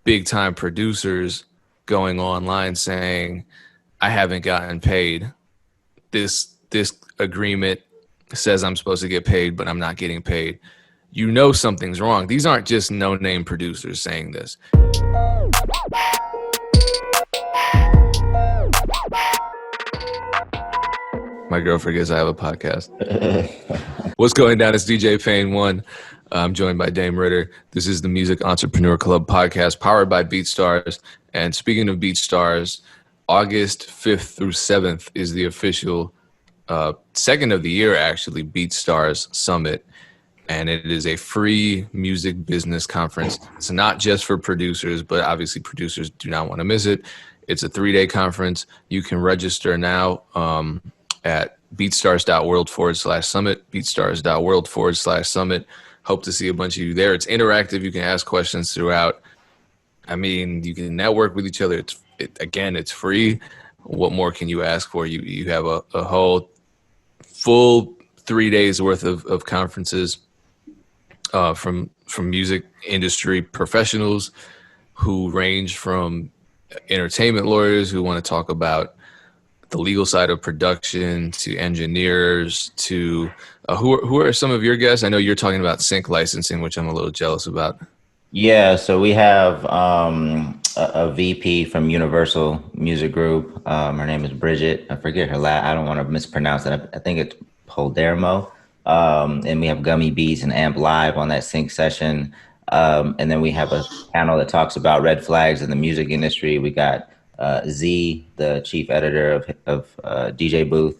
big time producers going online saying, I haven't gotten paid. This agreement says I'm supposed to get paid, but I'm not getting paid. You know something's wrong. These aren't just no-name producers saying this. My girl forgets I have a podcast. What's going down? It's DJ Payne 1. I'm joined by Dame Ritter. This is the Music Entrepreneur Club podcast powered by BeatStars. And speaking of BeatStars, August 5th through 7th is the official second of the year, actually, BeatStars Summit. And it is a free music business conference. It's not just for producers, but obviously producers do not want to miss it. It's a 3-day conference. You can register now at beatstars.world/summit, beatstars.world/summit. Hope to see a bunch of you there. It's interactive. You can ask questions throughout. I mean, you can network with each other. It's free. What more can you ask for? You have a whole full 3 days worth of conferences from music industry professionals who range from entertainment lawyers who want to talk about the legal side of production to engineers to who are some of your guests? I know you're talking about sync licensing, which I'm a little jealous about. Yeah, so we have a VP from Universal Music Group. Her name is Bridget. I forget her last. I don't want to mispronounce it. I think it's Poldermo. And we have Gummy Beats and Amp Live on that sync session. And then we have a panel that talks about red flags in the music industry. We got Z, the chief editor of DJ Booth.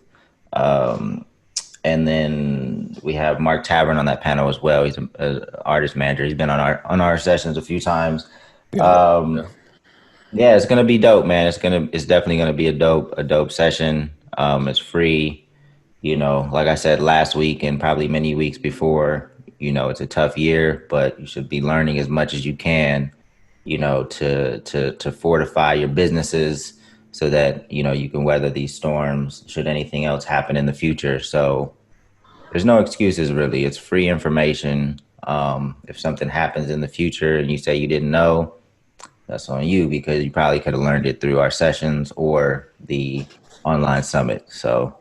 And then we have Mark Tavern on that panel as well. He's an artist manager. He's been on our sessions a few times. Yeah, it's gonna be dope, man. It's definitely gonna be a dope session. It's free. You know, like I said last week and probably many weeks before, you know, it's a tough year, but you should be learning as much as you can, you know, to fortify your businesses so that, you know, you can weather these storms should anything else happen in the future. So there's no excuses, really. It's free information. If something happens in the future and you say you didn't know, that's on you because you probably could have learned it through our sessions or the online summit. So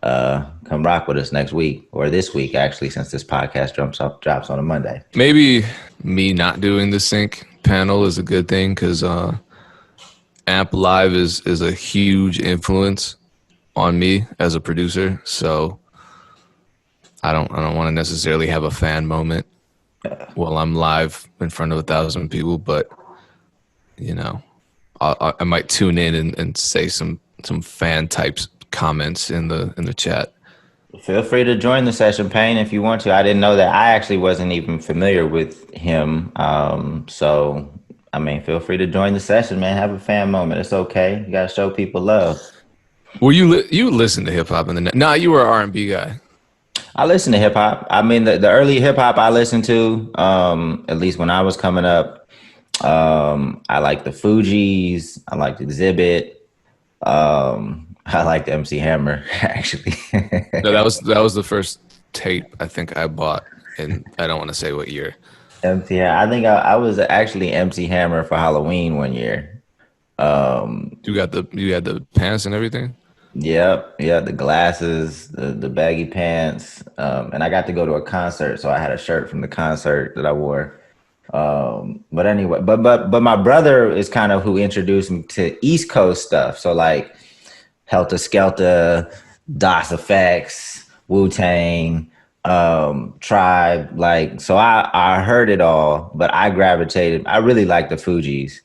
come rock with us next week or this week, actually, since this podcast drops on a Monday. Maybe me not doing the sync panel is a good thing because Amp Live is a huge influence on me as a producer. So I don't want to necessarily have a fan moment while I'm live in front of 1,000 people, but you know, I might tune in and say some fan types comments in the chat. Feel free to join the session, Payne, if you want to. I didn't know that. I actually wasn't even familiar with him. So, I mean, feel free to join the session, man. Have a fan moment. It's okay. You got to show people love. Well, you listen to hip hop in the net? Nah, you were an R&B guy. I listen to hip hop. I mean, the early hip hop I listened to, at least when I was coming up, I liked the Fugees. I liked Exhibit. I liked MC Hammer, actually. No, that was the first tape I think I bought, and I don't want to say what year. MC Hammer. I think I was actually MC Hammer for Halloween one year. You had the pants and everything? Yep, yeah, the glasses, the baggy pants, and I got to go to a concert, so I had a shirt from the concert that I wore. But anyway, but my brother is kind of who introduced me to East Coast stuff. So like Helter Skelter, DOS Effects, Wu-Tang, Tribe, like so I heard it all, but I really like the Fugees.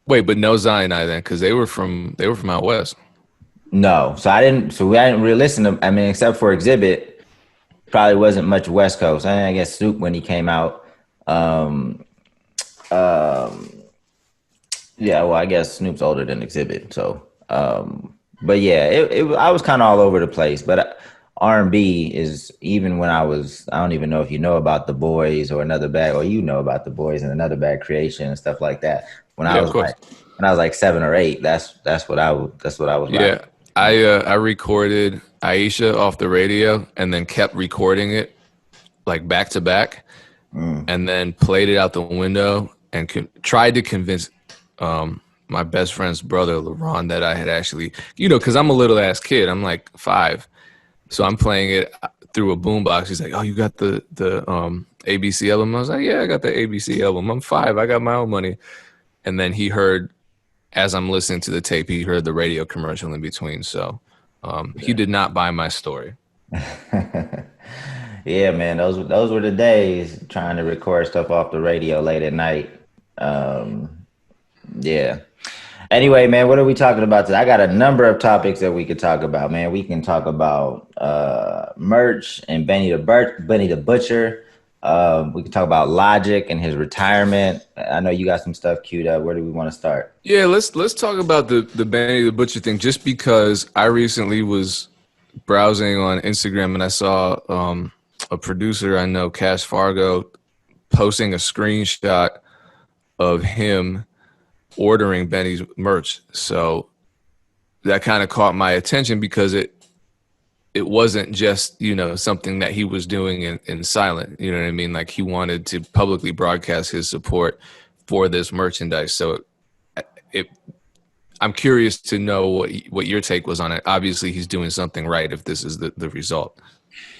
Wait, but no Zion then, because they were from out west. No, I didn't really listen to, I mean, except for Exhibit, probably wasn't much West Coast. I guess Snoop when he came out. Yeah, well, I guess Snoop's older than Exhibit. So, but yeah, I was kind of all over the place, but R&B is even when I don't even know if you know about The Boys or Another Bad, or you know about The Boys and Another Bad Creation and stuff like that. When I was like 7 or 8, that's what I was yeah. like. I recorded Aisha off the radio and then kept recording it like back to back and then played it out the window and tried to convince my best friend's brother, LeBron, that I had actually, because I'm a little ass kid. I'm like 5. So I'm playing it through a boombox. He's like, "Oh, you got the ABC album?" I was like, "Yeah, I got the ABC album. I'm 5. I got my own money." And then he heard, as I'm listening to the tape, he heard the radio commercial in between. So he did not buy my story. Yeah, man, those were the days trying to record stuff off the radio late at night. Um, yeah. Anyway, man, what are we talking about today? I got a number of topics that we could talk about, man. We can talk about merch and Benny the Butcher. We can talk about Logic and his retirement. I know you got some stuff queued up. Where do we want to start? Yeah, let's talk about the Benny the Butcher thing, just because I recently was browsing on Instagram and I saw a producer I know, Cash Fargo, posting a screenshot of him ordering Benny's merch. So that kind of caught my attention because it wasn't just, something that he was doing in silent. You know what I mean? Like, he wanted to publicly broadcast his support for this merchandise. So it I'm curious to know what your take was on it. Obviously, he's doing something right if this is the result.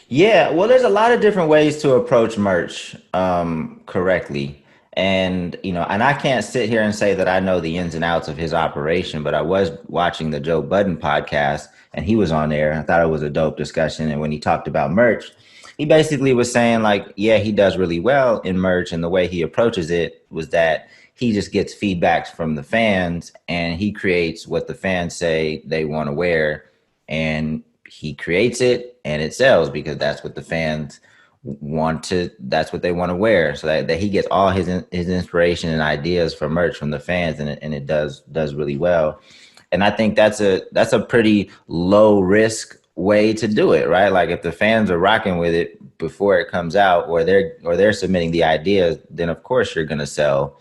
Yeah, well, there's a lot of different ways to approach merch correctly. And I can't sit here and say that I know the ins and outs of his operation, but I was watching the Joe Budden podcast and he was on there. I thought it was a dope discussion. And when he talked about merch, he basically was saying, like, yeah, he does really well in merch. And the way he approaches it was that he just gets feedbacks from the fans and he creates what the fans say they want to wear. And he creates it and it sells because that's what the fans that's what they want to wear. So that he gets all his inspiration and ideas for merch from the fans, and it does really well. And I think that's a pretty low risk way to do it, right? Like, if the fans are rocking with it before it comes out, or they're submitting the ideas, then of course you're gonna sell.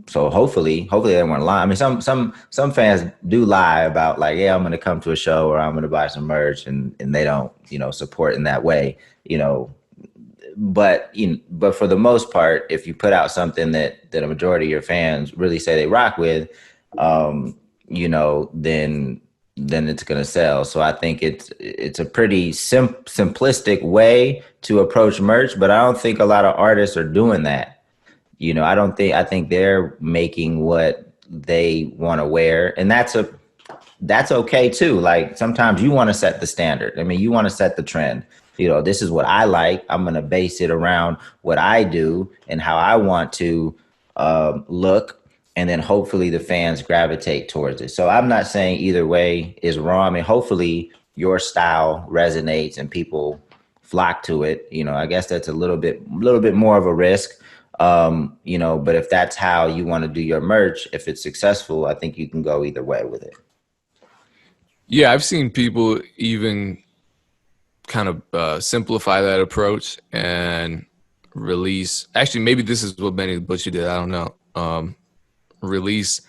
So hopefully they won't lie. I mean, some fans do lie about, like, yeah, I'm gonna come to a show or I'm gonna buy some merch, and they don't, support in that way, but for the most part, if you put out something that a majority of your fans really say they rock with, then it's gonna sell. So I think it's a pretty simplistic way to approach merch, but I don't think a lot of artists are doing that. I think they're making what they want to wear, and that's okay too. Like, sometimes you want to set the standard. I mean, you want to set the trend. This is what I like. I'm going to base it around what I do and how I want to look. And then hopefully the fans gravitate towards it. So I'm not saying either way is wrong. I mean, hopefully your style resonates and people flock to it. I guess that's a little bit more of a risk. But if that's how you want to do your merch, if it's successful, I think you can go either way with it. Yeah, I've seen people even kind of simplify that approach and release. Actually, maybe this is what Benny the Butcher did. I don't know. Release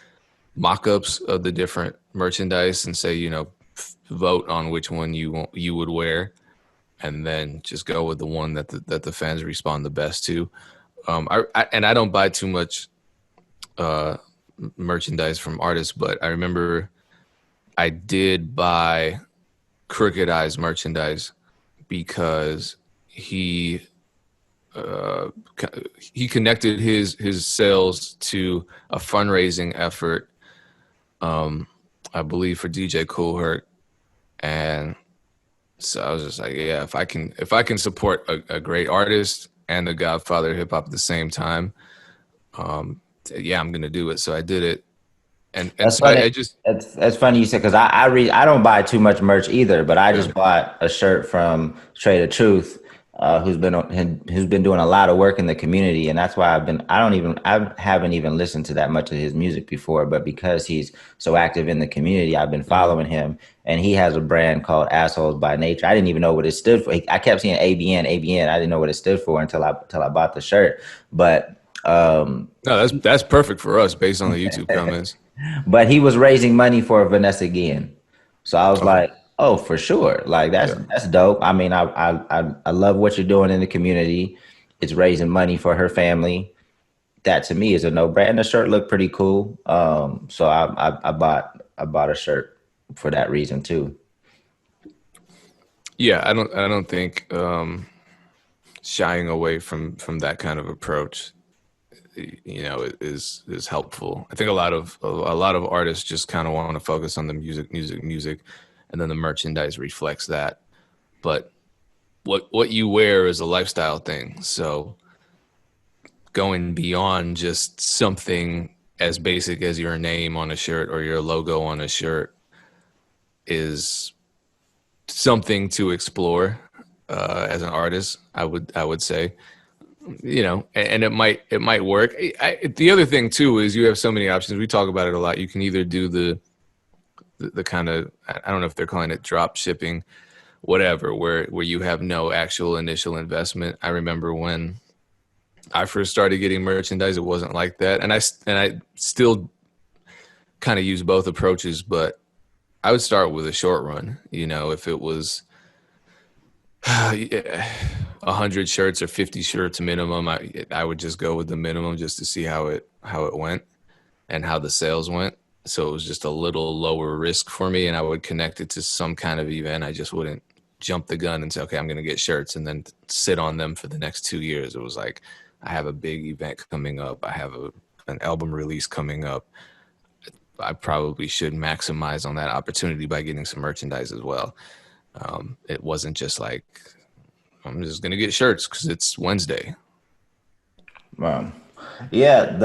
mock-ups of the different merchandise and say, vote on which one you would wear, and then just go with the one that the fans respond the best to. I don't buy too much merchandise from artists, but I remember I did buy Crooked Eye's merchandise because he connected his sales to a fundraising effort, I believe for DJ Kool Herc, and so I was just like, yeah, if I can support a great artist and the godfather of hip hop at the same time, yeah, I'm gonna do it. So I did it, and That's so funny. I just That's funny you said, because I don't buy too much merch either, but I yeah. just bought a shirt from Trade of Truth, who's been doing a lot of work in the community, and that's why I haven't even listened to that much of his music before, but because he's so active in the community, I've been following him, and he has a brand called Assholes by Nature. I didn't even know what it stood for. I kept seeing ABN, ABN. I didn't know what it stood for until I bought the shirt, but. No, that's perfect for us based on the YouTube comments. But he was raising money for Vanessa Guillen. So I was Okay. like, oh, for sure. Like, Yeah. that's dope. I mean, I love what you're doing in the community. It's raising money for her family. that to me is a no brand. And the shirt looked pretty cool. So I bought a shirt for that reason too. Yeah, I don't think shying away from that kind of approach, is helpful. I think a lot of artists just kind of want to focus on the music, and then the merchandise reflects that. But what you wear is a lifestyle thing. So going beyond just something as basic as your name on a shirt or your logo on a shirt is something to explore as an artist. I would say, and it might work. The other thing too is you have so many options. We talk about it a lot. You can either do the kind of, I don't know if they're calling it drop shipping, whatever, where you have no actual initial investment. I remember when I first started getting merchandise, it wasn't like that, and I still kind of use both approaches, but I would start with a short run. If it was 100 shirts or 50 shirts minimum, I would just go with the minimum just to see how it went and how the sales went. So it was just a little lower risk for me, and I would connect it to some kind of event. I just wouldn't jump the gun and say, okay, I'm going to get shirts and then sit on them for the next 2 years. It was like, I have a big event coming up. I have an album release coming up. I probably should maximize on that opportunity by getting some merchandise as well. It wasn't just like, I'm just going to get shirts because it's Wednesday. Wow. Yeah,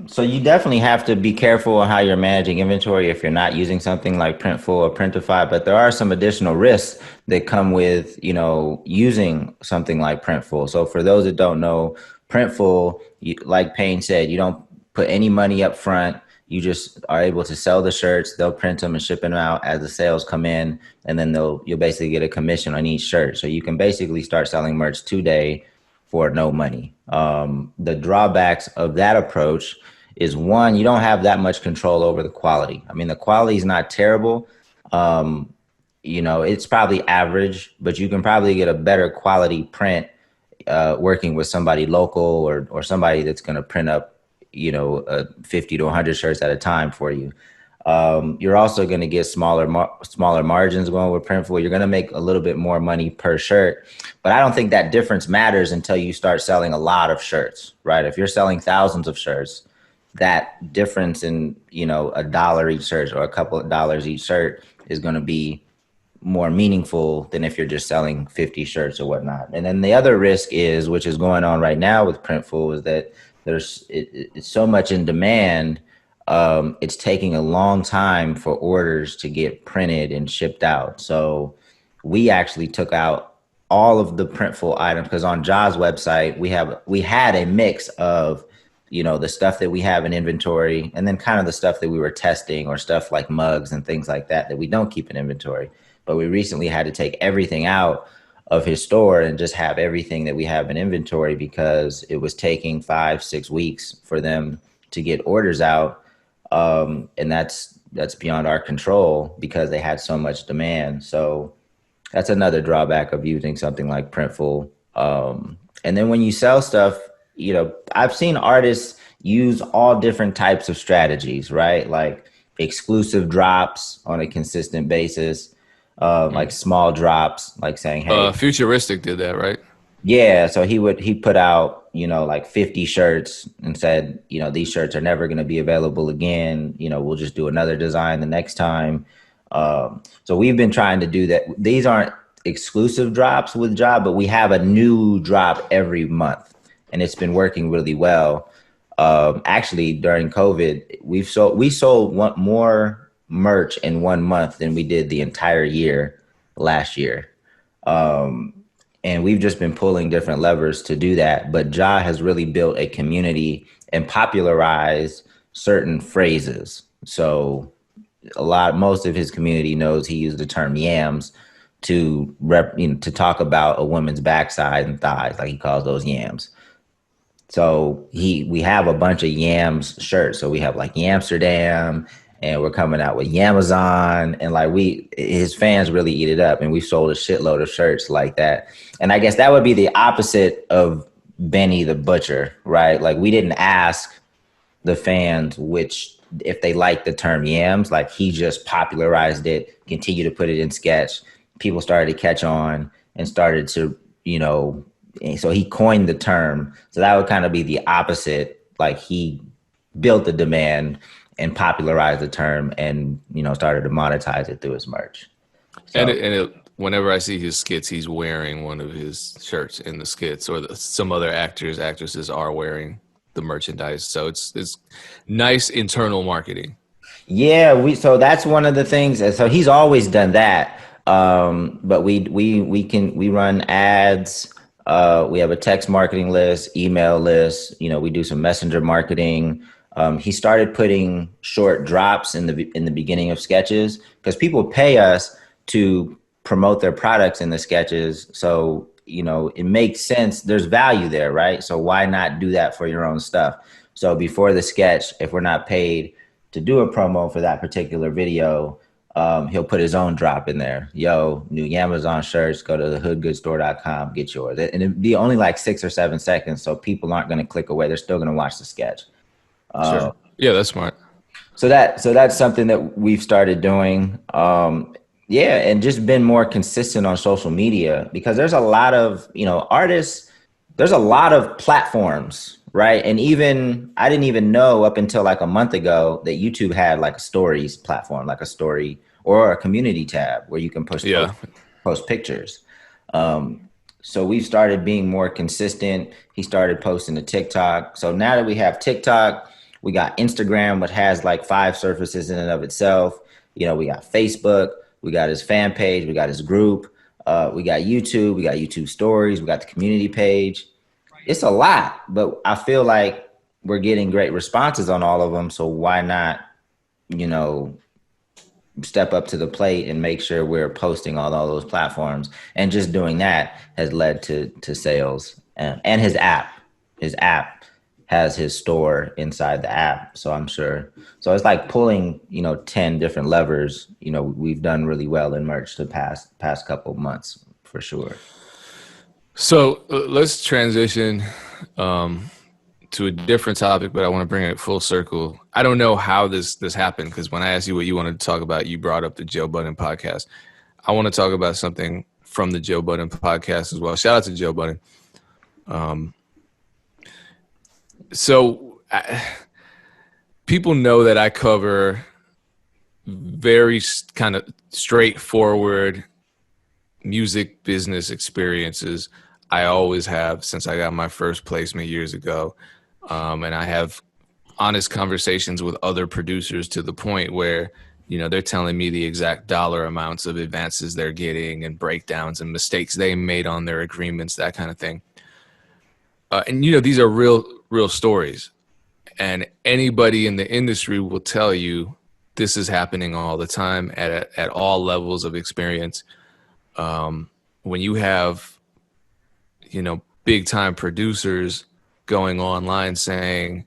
so you definitely have to be careful on how you're managing inventory if you're not using something like Printful or Printify, but there are some additional risks that come with, using something like Printful. So for those that don't know, Printful, like Payne said, you don't put any money up front. You just are able to sell the shirts. They'll print them and ship them out as the sales come in, and then you'll basically get a commission on each shirt. So you can basically start selling merch today for no money. The drawbacks of that approach is, one, you don't have that much control over the quality. I mean, the quality is not terrible. It's probably average, but you can probably get a better quality print working with somebody local or somebody that's going to print up 50 to 100 shirts at a time for you. You're also going to get smaller margins going with Printful. You're going to make a little bit more money per shirt, but I don't think that difference matters until you start selling a lot of shirts, right? If you're selling thousands of shirts, that difference in, $1 each shirt or a couple of dollars each shirt is going to be more meaningful than if you're just selling 50 shirts or whatnot. And then the other risk is, which is going on right now with Printful, is that it's so much in demand. It's taking a long time for orders to get printed and shipped out. So we actually took out all of the Printful items because on Ja's website, we had a mix of, the stuff that we have in inventory and then kind of the stuff that we were testing or stuff like mugs and things like that we don't keep in inventory. But we recently had to take everything out of his store and just have everything that we have in inventory because it was taking 5-6 weeks for them to get orders out. And that's beyond our control because they had so much demand. So that's another drawback of using something like Printful. And then when you sell stuff, I've seen artists use all different types of strategies, right? Like exclusive drops on a consistent basis, like small drops, like saying, hey, Futuristic did that, right? yeah. So he put out, like 50 shirts and said, these shirts are never going to be available again. We'll just do another design the next time. So we've been trying to do that. These aren't exclusive drops with Job, but we have a new drop every month and it's been working really well. Actually, during COVID, we sold more merch in 1 month than we did the entire year last year. And we've just been pulling different levers to do that. But Ja has really built a community and popularized certain phrases. So most of his community knows he used the term yams to talk about a woman's backside and thighs, like he calls those yams. So we have a bunch of yams shirts. So we have like Yamsterdam and we're coming out with Yamazon and like his fans really eat it up and we sold a shitload of shirts like that. And I guess that would be the opposite of Benny the Butcher, right? Like we didn't ask the fans which if they like the term yams. Like he just popularized it, continued to put it in sketch. People started to catch on and started to, you know, so he coined the term. So that would kind of be the opposite. Like he built the demand and popularized the term and, you know, started to monetize it through his merch. And So whenever I see his skits, he's wearing one of his shirts in the skits, or some other actors, actresses are wearing the merchandise. So it's nice internal marketing. yeah, so that's one of the things. And so he's always done that. But we run ads. We have a text marketing list, email list. You know, we do some messenger marketing. He started putting short drops in the beginning of sketches because people pay us to promote their products in the sketches. So, you know, it makes sense. There's value there, right? So why not do that for your own stuff? So before the sketch, if we're not paid to do a promo for that particular video, he'll put his own drop in there. Yo, new Amazon shirts, go to thehoodgoodstore.com, get yours. And it'd be only like 6 or 7 seconds. So people aren't going to click away. They're still going to watch the sketch. Sure. Yeah, that's smart. So that's something that we've started doing. Yeah, and just been more consistent on social media because there's a lot of, you know, artists, there's a lot of platforms, right? And even I didn't even know up until like a month ago that YouTube had like a stories platform, like a story or a community tab where you can Yeah. post pictures. So we've started being more consistent. He started posting to TikTok. So now that we have TikTok, we got Instagram, which has like 5 surfaces in and of itself. You know, we got Facebook, we got his fan page, we got his group, we got YouTube stories, we got the community page. It's a lot, but I feel like we're getting great responses on all of them. So why not, you know, step up to the plate and make sure we're posting on all those platforms. And just doing that has led to sales and his app has his store inside the app. So I'm sure. So it's like pulling, you know, 10 different levers. You know, we've done really well in merch the past couple of months for sure. So let's transition to a different topic, but I want to bring it full circle. I don't know how this happened because when I asked you what you wanted to talk about, you brought up the Joe Budden podcast. I want to talk about something from the Joe Budden podcast as well. Shout out to Joe Budden. People know that I cover very kind of straightforward music business experiences. I always have since I got my first placement years ago. And I have honest conversations with other producers to the point where, you know, they're telling me the exact dollar amounts of advances they're getting and breakdowns and mistakes they made on their agreements, that kind of thing. And, you know, these are real stories. And anybody in the industry will tell you this is happening all the time at all levels of experience. When you have, you know, big time producers going online saying,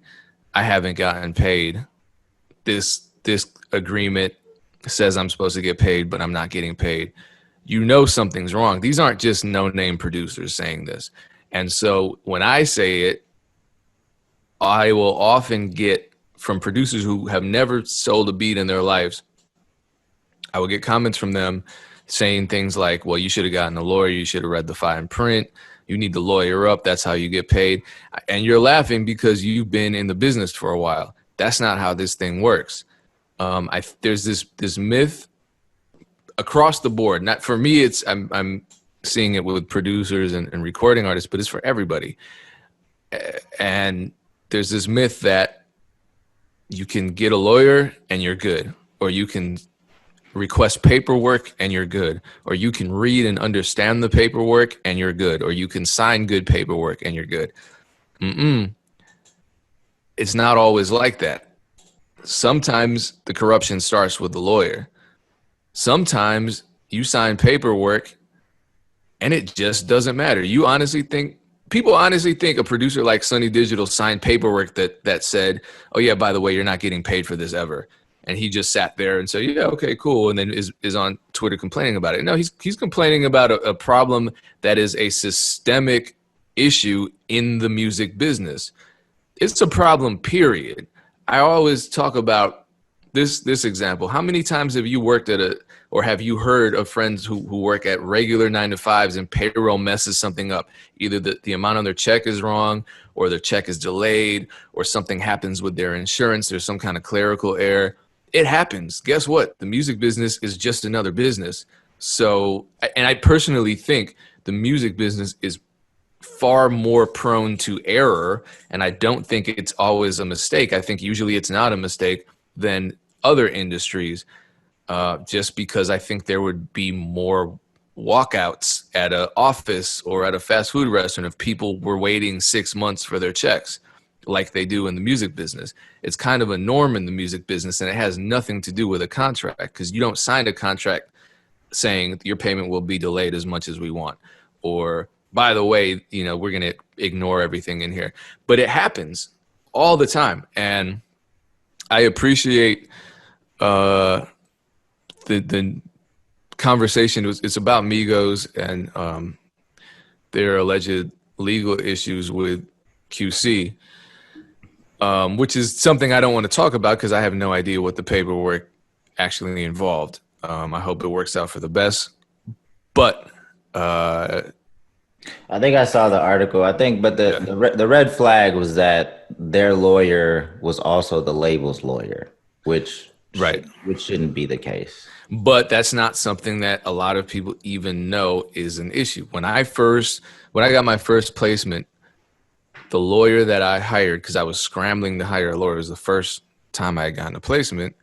I haven't gotten paid. This agreement says I'm supposed to get paid, but I'm not getting paid. You know something's wrong. These aren't just no-name producers saying this. And so when I say it, I will often get from producers who have never sold a beat in their lives. I will get comments from them saying things like, well, you should have gotten a lawyer. You should have read the fine print. You need to lawyer up. That's how you get paid. And you're laughing because you've been in the business for a while. That's not how this thing works. There's this myth across the board. Not for me. I'm seeing it with producers and recording artists, but it's for everybody. And there's this myth that you can get a lawyer and you're good, or you can request paperwork and you're good, or you can read and understand the paperwork and you're good, or you can sign good paperwork and you're good. It's not always like that. Sometimes the corruption starts with the lawyer. Sometimes you sign paperwork and it just doesn't matter. People honestly think a producer like Sunny Digital signed paperwork that said, oh yeah, by the way, you're not getting paid for this ever. And he just sat there and said, yeah, okay, cool. And then is on Twitter complaining about it. No, he's complaining about a problem that is a systemic issue in the music business. It's a problem, period. I always talk about this example. How many times have you worked at or have you heard of friends who work at regular 9 to 5s and payroll messes something up? Either the amount on their check is wrong, or their check is delayed, or something happens with their insurance. There's some kind of clerical error. It happens. Guess what? The music business is just another business. So, and I personally think the music business is far more prone to error, and I don't think it's always a mistake. I think usually it's not a mistake than other industries, just because I think there would be more walkouts at an office or at a fast food restaurant if people were waiting 6 months for their checks like they do in the music business. It's kind of a norm in the music business, and it has nothing to do with a contract, because you don't sign a contract saying your payment will be delayed as much as we want, or by the way, we're going to ignore everything in here. But it happens all the time. And I appreciate the conversation. It's about Migos and their alleged legal issues with QC, which is something I don't want to talk about because I have no idea what the paperwork actually involved. I hope it works out for the best. But I think I saw the article. But the red flag was that their lawyer was also the label's lawyer, which shouldn't be the case. But that's not something that a lot of people even know is an issue. When I got my first placement, the lawyer that I hired, because I was scrambling to hire a lawyer, it was the first time I had gotten a placement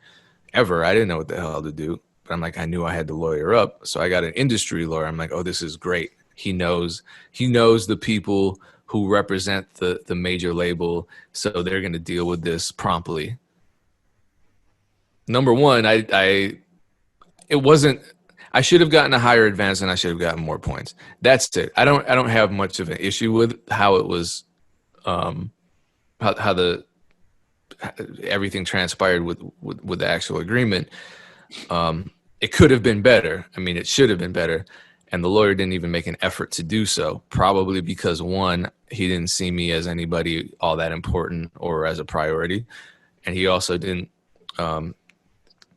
ever. I didn't know what the hell to do, but I'm like, I knew I had to lawyer up, so I got an industry lawyer. I'm like, oh, this is great. He knows the people who represent the major label, so they're going to deal with this promptly. Number one, I should have gotten a higher advance and I should have gotten more points. That's it. I don't have much of an issue with how it was, how everything transpired with the actual agreement. It could have been better. I mean, it should have been better. And the lawyer didn't even make an effort to do so, probably because, one, he didn't see me as anybody all that important or as a priority. And he also didn't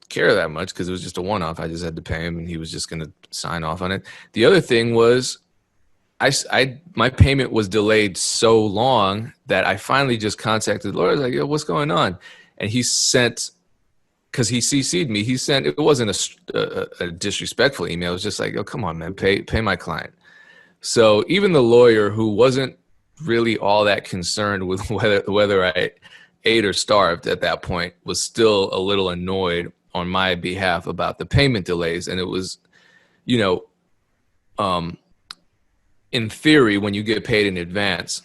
care that much because it was just a one-off. I just had to pay him and he was just going to sign off on it. The other thing was my payment was delayed so long that I finally just contacted the lawyer. I was like, yo, what's going on? And he sent, because he CC'd me, it wasn't a disrespectful email. It was just like, oh, come on, man, pay my client. So even the lawyer, who wasn't really all that concerned with whether I ate or starved at that point, was still a little annoyed on my behalf about the payment delays. And it was, in theory, when you get paid in advance,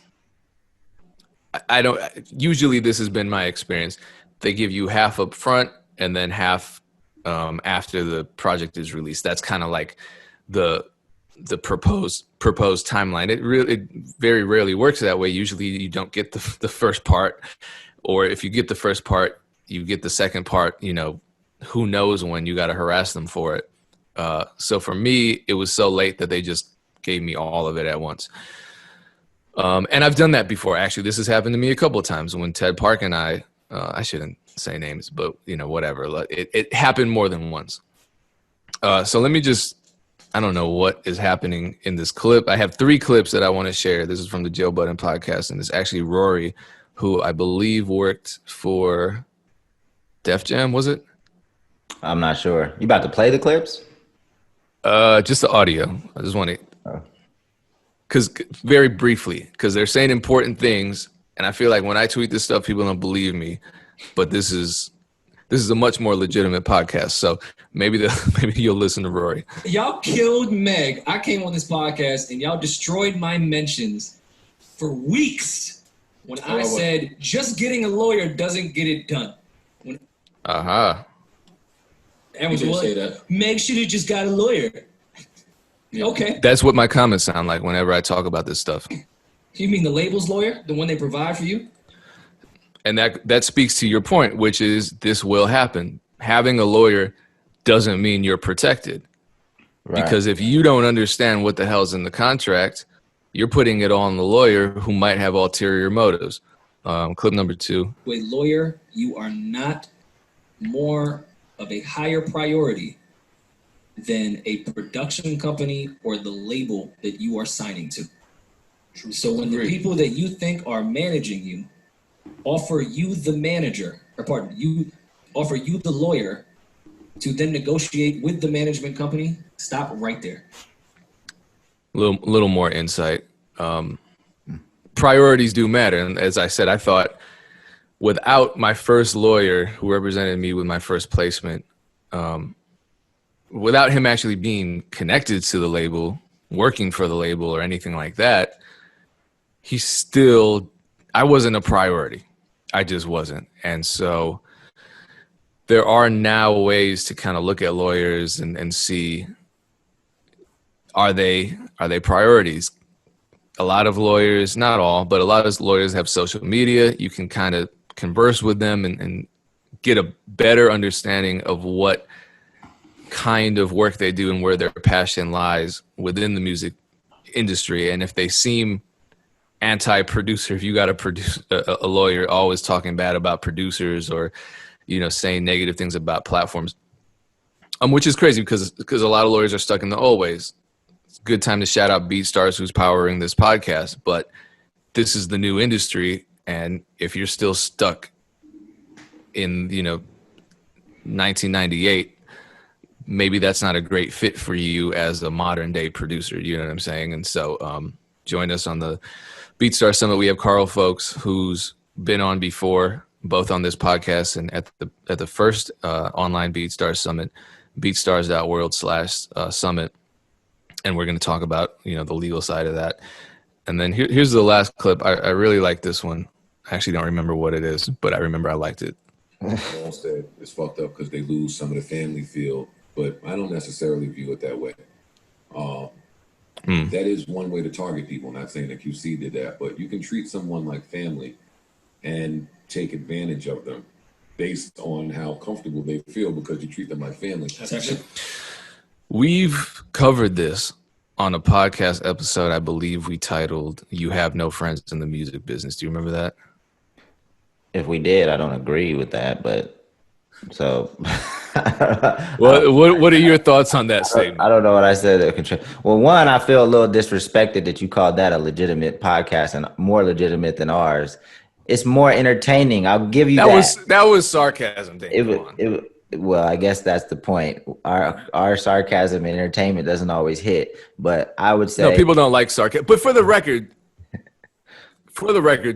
usually this has been my experience. They give you half up front and then half after the project is released. That's kind of like the proposed timeline. It very rarely works that way. Usually you don't get the first part, or if you get the first part, you get the second part, who knows when. You got to harass them for it. So for me, it was so late that they just gave me all of it at once. And I've done that before. Actually, this has happened to me a couple of times when Ted Park and I shouldn't say names, but whatever. It happened more than once. So let me I don't know what is happening in this clip. I have 3 clips that I want to share. This is from the Joe Budden podcast, and it's actually Rory, who I believe worked for Def Jam, was it? I'm not sure. You about to play the clips? Just the audio. I just want to, because very briefly, because they're saying important things, and I feel like when I tweet this stuff, people don't believe me. But this is a much more legitimate podcast, so maybe you'll listen to Rory. Y'all killed Meg. I came on this podcast and y'all destroyed my mentions for weeks when I said just getting a lawyer doesn't get it done. Everyone was say that. Meg should have just got a lawyer. Okay. That's what my comments sound like whenever I talk about this stuff. You mean the label's lawyer, the one they provide for you? And that speaks to your point, which is this will happen. Having a lawyer doesn't mean you're protected. Right. Because if you don't understand what the hell's in the contract, you're putting it on the lawyer who might have ulterior motives. Clip number 2. To a lawyer, you are not more of a higher priority than a production company or the label that you are signing to. So when the people that you think are managing you offer you the manager, offer you the lawyer to then negotiate with the management company, stop right there. Little more insight. Priorities do matter. And as I said, I thought without my first lawyer who represented me with my first placement, without him actually being connected to the label, working for the label or anything like that, I wasn't a priority. I just wasn't. And so there are now ways to kind of look at lawyers and see, are they priorities? A lot of lawyers, not all, but a lot of lawyers have social media. You can kind of converse with them and get a better understanding of what kind of work they do and where their passion lies within the music industry. And if they seem anti-producer, if you got a lawyer always talking bad about producers or, saying negative things about platforms, which is crazy because a lot of lawyers are stuck in the old ways. It's a good time to shout out BeatStars, who's powering this podcast, but this is the new industry. And if you're still stuck in, 1998, maybe that's not a great fit for you as a modern day producer. You know what I'm saying? And so join us on the BeatStars Summit. We have Carl Folks, who's been on before, both on this podcast and at the first online BeatStars Summit, beatstars.world/summit. And we're going to talk about, the legal side of that. And then here's the last clip. I really like this one. I actually don't remember what it is, but I remember I liked it. Said it's fucked up because they lose some of the family feel, but I don't necessarily view it that way. That is one way to target people. Not saying that QC did that, but you can treat someone like family and take advantage of them based on how comfortable they feel because you treat them like family. That's actually. We've covered this on a podcast episode, I believe we titled "You Have No Friends in the Music Business." Do you remember that? If we did, I don't agree with that, but so. What are your thoughts on that statement? I don't know what I said. Well, one, I feel a little disrespected that you called that a legitimate podcast and more legitimate than ours. It's more entertaining. I'll give you that. That was sarcasm. Well, I guess that's the point. Our sarcasm and entertainment doesn't always hit, but I would say no, people don't like sarcasm. But for the record,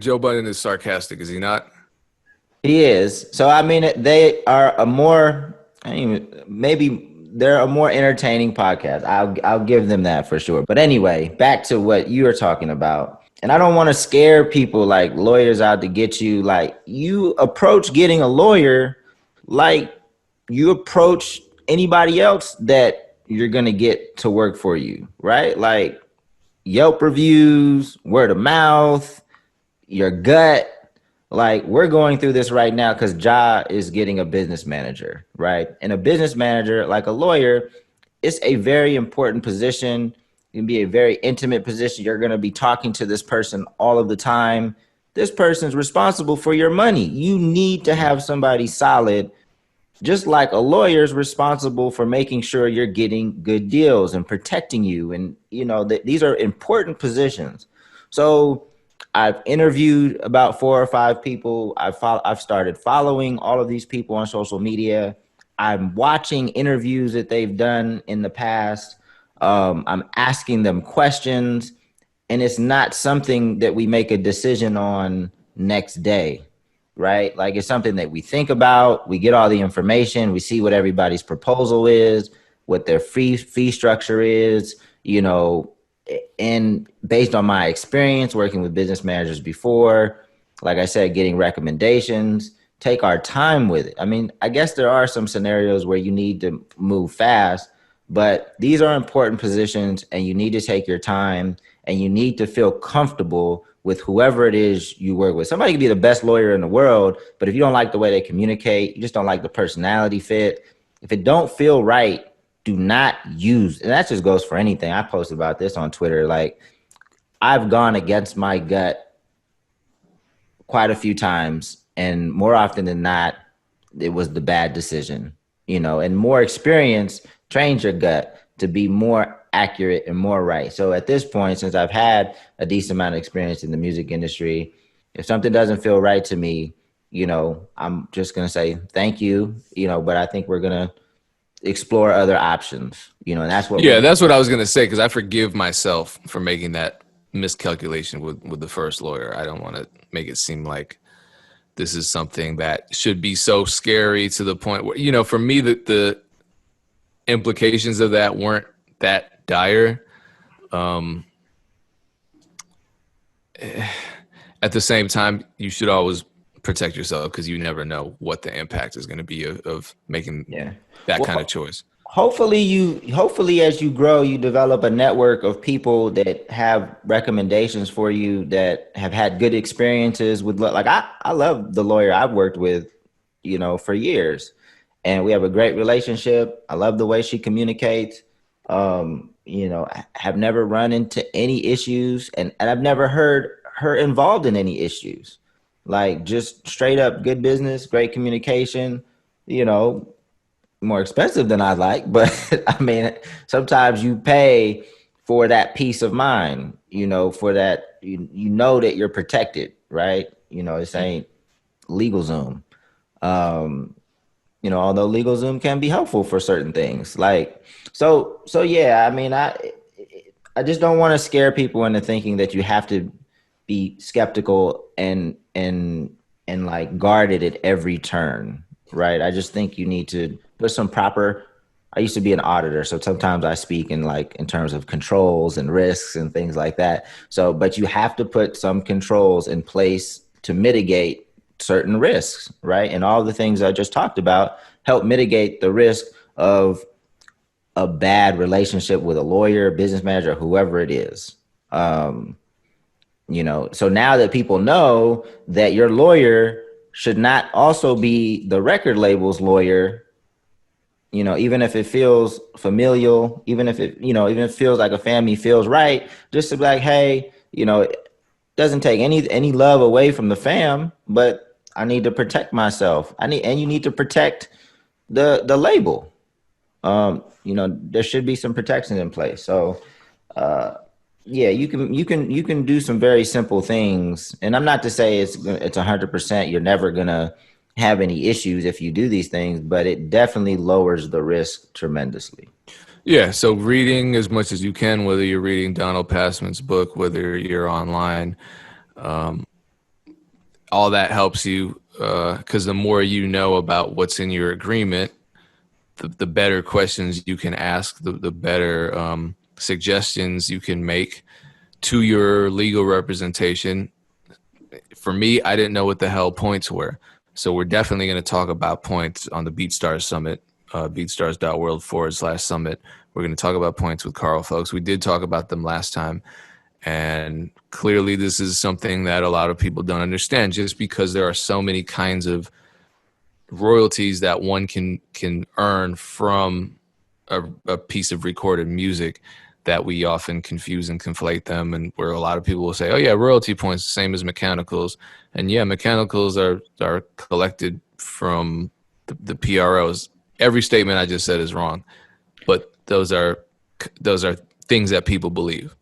Joe Budden is sarcastic, is he not? He is. So I mean, they are maybe they're a more entertaining podcast. I'll give them that for sure. But anyway, back to what you were talking about. And I don't want to scare people like lawyers out to get you. Like, you approach getting a lawyer like you approach anybody else that you're going to get to work for you, right? Like Yelp reviews, word of mouth, your gut. Like, we're going through this right now because Ja is getting a business manager, right? And a business manager, like a lawyer, it's a very important position. It can be a very intimate position. You're going to be talking to this person all of the time. This person's responsible for your money. You need to have somebody solid, just like a lawyer is responsible for making sure you're getting good deals and protecting you. And, these are important positions. So I've interviewed about 4 or 5 people. I've started following all of these people on social media. I'm watching interviews that they've done in the past. I'm asking them questions, and it's not something that we make a decision on next day, right? Like, it's something that we think about. We get all the information. We see what everybody's proposal is, what their fee structure is, and based on my experience working with business managers before, like I said, getting recommendations, take our time with it. I mean, I guess there are some scenarios where you need to move fast, but these are important positions and you need to take your time and you need to feel comfortable with whoever it is you work with. Somebody can be the best lawyer in the world, but if you don't like the way they communicate, you just don't like the personality fit, if it don't feel right, do not use, and that just goes for anything. I posted about this on Twitter. Like, I've gone against my gut quite a few times, and more often than not, it was the bad decision, and more experience trains your gut to be more accurate and more right. So at this point, since I've had a decent amount of experience in the music industry, if something doesn't feel right to me, I'm just going to say thank you, but I think we're going to explore other options, and that's what Yeah, that's what I was gonna say, because I forgive myself for making that miscalculation with the first lawyer. I don't want to make it seem like this is something that should be so scary to the point where, for me, the implications of that weren't that dire. At the same time, you should always protect yourself, because you never know what the impact is going to be of making that kind of choice. Hopefully as you grow, you develop a network of people that have recommendations for you, that have had good experiences with, like, I love the lawyer I've worked with, for years, and we have a great relationship. I love the way she communicates. I have never run into any issues, and I've never heard her involved in any issues. Like, just straight up good business, great communication, more expensive than I like, but I mean, sometimes you pay for that peace of mind, for that, that you're protected, right? This ain't LegalZoom. Although LegalZoom can be helpful for certain things. Like, so yeah, I mean, I just don't want to scare people into thinking that you have to be skeptical and like guarded at every turn, right? I just think you need to put some proper. I used to be an auditor, so sometimes I speak in terms of controls and risks and things like that. So, but you have to put some controls in place to mitigate certain risks, right? And all the things I just talked about help mitigate the risk of a bad relationship with a lawyer, business manager, whoever it is. So now that people know that your lawyer should not also be the record label's lawyer, even if it feels familial, even if it feels like a family feels right, just to be like, hey, it doesn't take any love away from the fam, but I need to protect myself. And you need to protect the label. There should be some protections in place. So, yeah, you can do some very simple things, and I'm not to say it's 100%. You're never gonna have any issues if you do these things, but it definitely lowers the risk tremendously. Yeah, so reading as much as you can, whether you're reading Donald Passman's book, whether you're online, all that helps you, because the more you know about what's in your agreement, the better questions you can ask, the better suggestions you can make to your legal representation. For me, I didn't know what the hell points were. So we're definitely going to talk about points on the BeatStars Summit, beatstars.world/summit. We're going to talk about points with Carl, folks. We did talk about them last time. And clearly this is something that a lot of people don't understand, just because there are so many kinds of royalties that one can earn from a piece of recorded music, that we often confuse and conflate them, and where a lot of people will say, oh yeah, royalty points the same as mechanicals. And yeah, mechanicals are collected from the PROs. Every statement I just said is wrong, but those are things that people believe.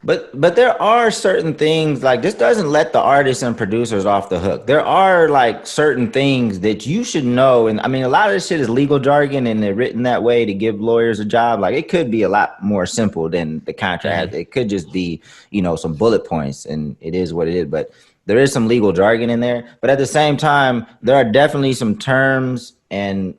But there are certain things, like, this doesn't let the artists and producers off the hook. There are like certain things that you should know. And I mean, a lot of this shit is legal jargon, and they're written that way to give lawyers a job. Like, it could be a lot more simple than the contract. Mm-hmm. It could just be, some bullet points, and it is what it is. But there is some legal jargon in there. But at the same time, there are definitely some terms and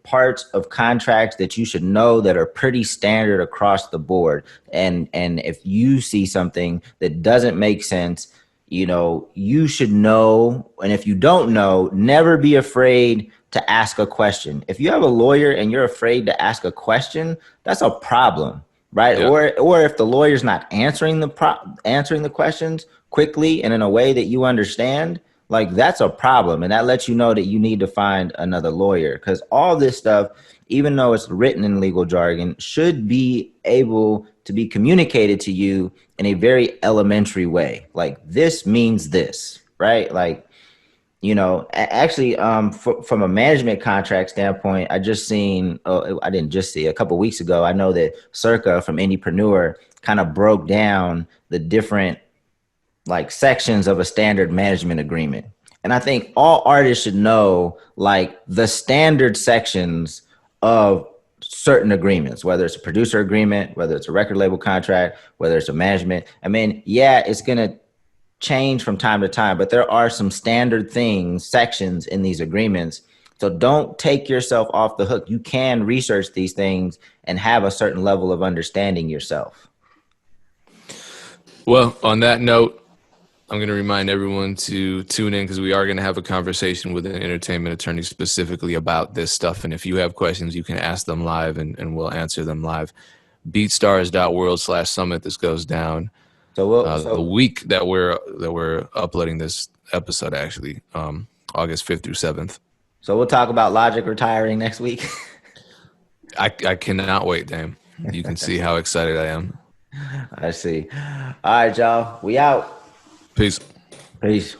parts of contracts that you should know that are pretty standard across the board. And if you see something that doesn't make sense, you should know. And if you don't know, never be afraid to ask a question. If you have a lawyer and you're afraid to ask a question, that's a problem, right? Yeah. Or if the lawyer's not answering the questions quickly and in a way that you understand, like that's a problem. And that lets you know that you need to find another lawyer, because all this stuff, even though it's written in legal jargon, should be able to be communicated to you in a very elementary way. Like, this means this, right? Like, you know, actually, from a management contract standpoint, I just seen, I didn't just see, a couple weeks ago, I know that Circa from Indiepreneur kind of broke down the different like sections of a standard management agreement. And I think all artists should know like the standard sections of certain agreements, whether it's a producer agreement, whether it's a record label contract, whether it's a management. I mean, yeah, it's going to change from time to time, but there are some standard things, sections in these agreements. So don't take yourself off the hook. You can research these things and have a certain level of understanding yourself. Well, on that note, I'm going to remind everyone to tune in, because we are going to have a conversation with an entertainment attorney specifically about this stuff. And if you have questions, you can ask them live, and we'll answer them live. Beatstars.world/summit. This goes down So the week that we're uploading this episode, actually, August 5th through 7th. So we'll talk about Logic retiring next week. I cannot wait, Dame. You can see how excited I am. I see. All right, y'all. We out. Peace. Peace.